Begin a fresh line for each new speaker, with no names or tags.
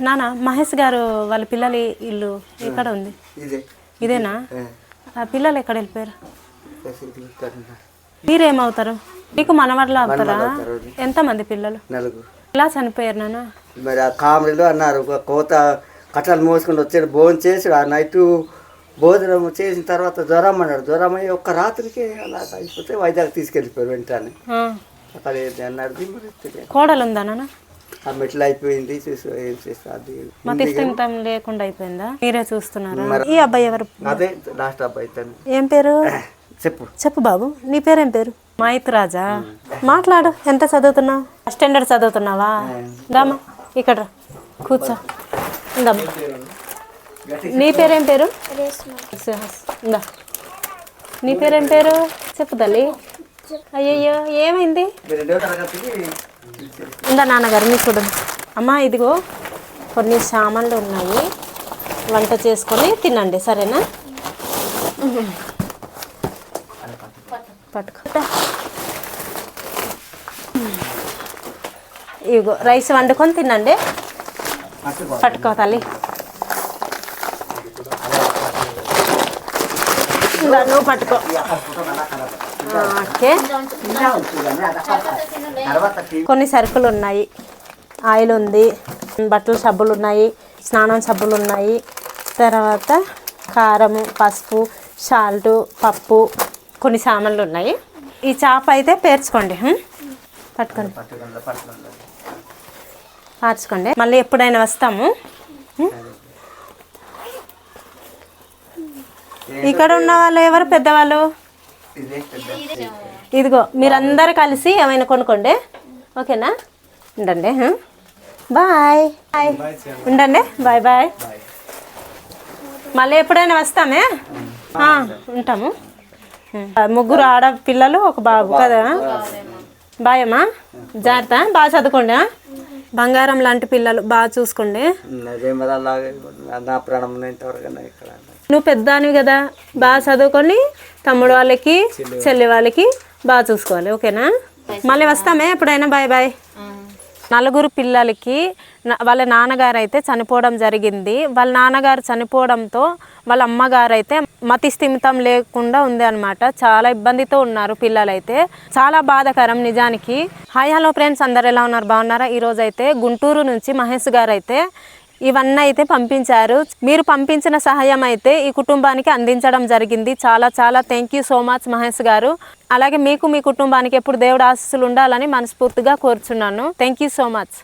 నానా మహేష్ గారు వాళ్ళ పిల్లలు ఇల్లు ఎక్కడ ఉంది? ఇదేనా? ఆ పిల్లలు ఎక్కడ వెళ్ళిపోయారు? మీరేమవుతారు? మీకు మనవాళ్ళు అవుతారా? ఎంతమంది పిల్లలు? ఎలా చనిపోయారు నాన్న?
మరి ఆ కామెడీలో అన్నారు కోత కట్టలు మోసుకొని వచ్చాడు, భోజనం చేసి ఆ నైట్ భోజనం చేసిన తర్వాత జ్వరం అన్నాడు. జ్వరం అయ్యి ఒక్క రాత్రికి అలా అయిపోతే వైజాగ్ తీసుకెళ్ళిపోయారు వెంటనే. అక్కడ అన్నది మరి
కోడలు ఉందా నాన్న?
ఆ మెట్లు అయిపోయింది, ఏం చేస్తుంది
మతిస్థిమితం లేకుండా అయిపోయిందా? మీరే చూస్తున్నారా? ఈ అబ్బాయి ఎవరు?
అదే లాస్ట్ అబ్బాయి.
ఏం పేరు? చెప్పు బాబు, నీ పేరేం పేరు? మైత్ రాజా. మాట్లాడు. ఎంత చదువుతున్నావు? ఫస్ట్ స్టాండర్డ్ చదువుతున్నావా? దామా ఇక్కడ కూర్చో. ఇందమ్మా, నీ పేరేం పేరు? ఇందా, నీ పేరేం పేరు? చెప్పు తల్లి. అయ్యయ్యో, ఏమైంది? ఇందా నాన్నగారు మీ చూడండి. అమ్మా ఇదిగో కొన్ని సామాన్లు ఉన్నాయి, వంట చేసుకొని తినండి, సరేనా? పట్టుకో. ఇదిగో రైస్ వండుకొని తినండి. పట్టుకో తల్లి. నువ్వు పట్టుకో. ఓకే. కొన్ని సరుకులు ఉన్నాయి, ఆయిల్ ఉంది, బట్టల సబ్బులు ఉన్నాయి, స్నానం సబ్బులు ఉన్నాయి, తర్వాత కారము, పసుపు, సాల్ట్, పప్పు, కొన్ని సామాన్లు ఉన్నాయి. ఈ చేప అయితే పేర్చుకోండి. పట్టుకోండి, పార్చుకోండి. మళ్ళీ ఎప్పుడైనా వస్తాము. ఇక్కడ ఉన్న వాళ్ళు ఎవరు పెద్దవాళ్ళు? ఇదిగో మీరందరూ కలిసి ఏమైనా కొనుక్కోండి, ఓకేనా? ఉండండి. బాయ్. ఉండండి. Bye bye. మళ్ళీ ఎప్పుడైనా వస్తామే. ఉంటాము. ముగ్గురు ఆడపిల్లలు, ఒక బాబు కదా. బాయ్ అమ్మా, జాగ్రత్త, బాగా చదువుకోండి. బంగారం లాంటి పిల్లలు, బాగా చూసుకోండి. నువ్వు పెద్దదానివి కదా, బాగా చదువుకొని తమ్ముడు వాళ్ళకి చెల్లి వాళ్ళకి బాగా చూసుకోవాలి, ఓకేనా? మళ్ళీ వస్తామే ఎప్పుడైనా. Bye bye. నలుగురు పిల్లలకి వాళ్ళ నాన్నగారు అయితే చనిపోవడం జరిగింది. వాళ్ళ నాన్నగారు చనిపోవడంతో వాళ్ళ అమ్మగారు అయితే మతి స్థిమితం లేకుండా ఉంది అనమాట. చాలా ఇబ్బందితో ఉన్నారు పిల్లలైతే. చాలా బాధాకరం నిజానికి. హాయ్ హలో ఫ్రెండ్స్, అందరు ఎలా ఉన్నారు? బాగున్నారా? ఈరోజు అయితే గుంటూరు నుంచి మహేష్ గారు అయితే ఇవన్నీ అయితే పంపించారు. మీరు పంపించిన సహాయం అయితే ఈ కుటుంబానికి అందించడం జరిగింది. చాలా చాలా thank you so much Mahesh గారు. అలాగే మీకు మీ కుటుంబానికి ఎప్పుడు దేవుడు ఆశీస్సులు ఉండాలని మనస్ఫూర్తిగా కోరుచున్నాను. Thank you so much.